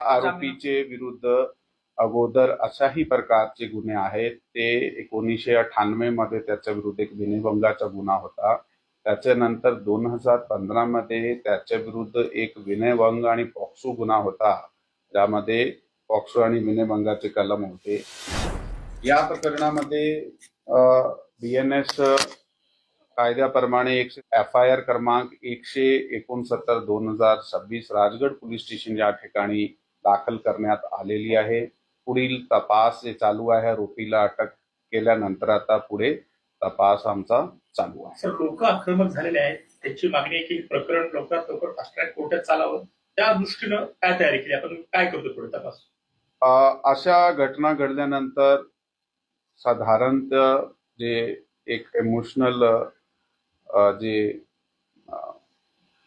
आरोपीचे विरुद्ध अगोदर अशाही प्रकारचे गुन्हे आहेत. ते 1998 मध्ये त्याच्या विरुद्ध एक विनयभंगाचा गुन्हा होता. त्याच्यानंतर 2015 मध्ये त्याच्या विरुद्ध एक विनयभंग आणि पॉक्सो गुन्हा होता, ज्यामध्ये पॉक्सो आणि विनयभंगाचे कलम होते. या प्रकरणामध्ये BNS कायद्याप्रमाणे FIR क्रमांक 169/2026 राजगड पोलीस स्टेशन या ठिकाणी दाखल करण्यात आलेली आहे. पुढील तपास चालू आहे. आरोपीला अटक केल्यानंतर आता पुढे तपास आमचा चालू आहे. सर, लोक आक्रमक झालेले आहेत. त्याची मागणी आहे की प्रकरण लवकरात लवकर फास्ट ट्रॅक कोर्टात चालावं. त्या दृष्टीनं काय तयारी केली आपण, काय करतो पुढे तपास? अशा घटना घडल्यानंतर साधारणतः जे एक इमोशनल जे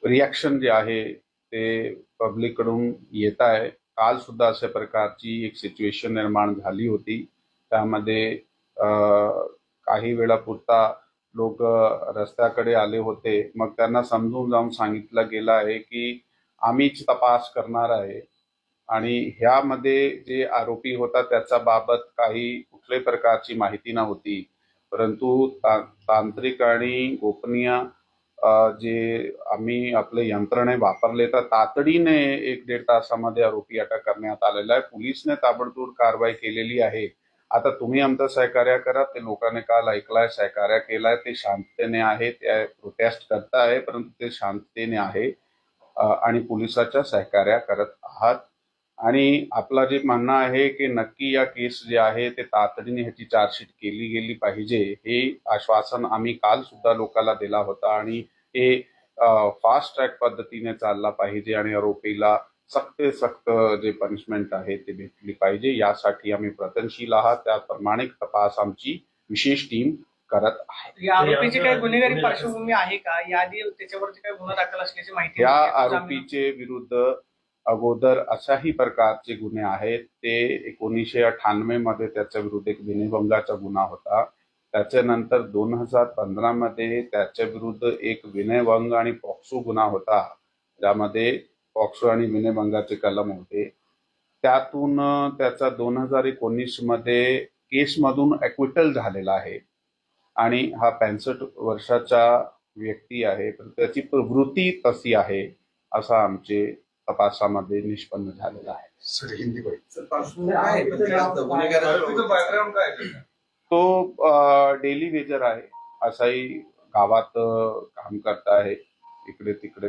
रिॲक्शन जे आहे ते पब्लिक कडून येत आहे. काल सुद्धा अशा प्रकारची एक सिच्युएशन निर्माण झाली होती. त्यामध्ये काही वेळापुरता लोक रस्त्याकडे आले होते. मग त्यांना समजून जाऊन सांगितलं गेलं आहे की आम्हीच तपास करणार आहे आणि ह्यामध्ये जे आरोपी होता त्याच्या बाबत काही कुठल्याही प्रकारची माहिती नव्हती. परंतु तांत्रिक आणि गोपनीय जे आम्ही आपले यंत्रणे वापरले तर तातडीने 1-1.5 तासामध्ये आरोपी अटक करण्यात आलेला आहे. पोलिसने ताबडतोब कारवाई केलेली आहे. आता तुम्ही आमचं सहकार्य करा. ते लोकांनी काल ऐकलाय, सहकार्य केलाय, ते शांततेने आहे, ते प्रोटेस्ट करत आहे, परंतु ते शांततेने आहे आणि पोलिसाच्या सहकार्य करत आहात. आणि आपला जे म्हणणं आहे की नक्की या केस जे आहे ते तातडीने ह्याची चार्जशीट केली गेली पाहिजे, हे आश्वासन आम्ही काल सुद्धा लोकांना दिला होता आणि हे फास्ट ट्रॅक पद्धतीने चालला पाहिजे आणि आरोपीला सक्त जे पनिशमेंट आहे ते भेटली पाहिजे. यासाठी आम्ही प्रयत्नशील आहात. त्याप्रमाणे तपास आमची विशेष टीम करत आहे. या आरोपीची काही गुन्हेगारी पार्श्वभूमी आहे का? याआधी त्याच्यावरती काही गुन्हा दाखल असल्याची माहिती? या आरोपीचे विरुद्ध अगोदर अशाही प्रकारचे गुन्हे आहेत. ते 1998 मध्ये त्याच्या विरुद्ध एक विनयभंगाचा गुन्हा होता. त्याच्यानंतर 2015 मध्ये त्याच्या विरुद्ध एक विनयभंग आणि पॉक्सो गुन्हा होता, ज्यामध्ये पॉक्सो आणि विनयभंगाचे कलम होते. त्यातून त्याचा 2019 मध्ये केसमधून ॲक्विटल झालेला आहे आणि हा 65 वर्षाचा व्यक्ती आहे, पण त्याची प्रवृत्ती तशी आहे असं आमचे तपासामध्ये निष्पन्न झालेलं आहे. तो डेली वेजर आहे. असाही गावात काम करत आहे, इकडे तिकडे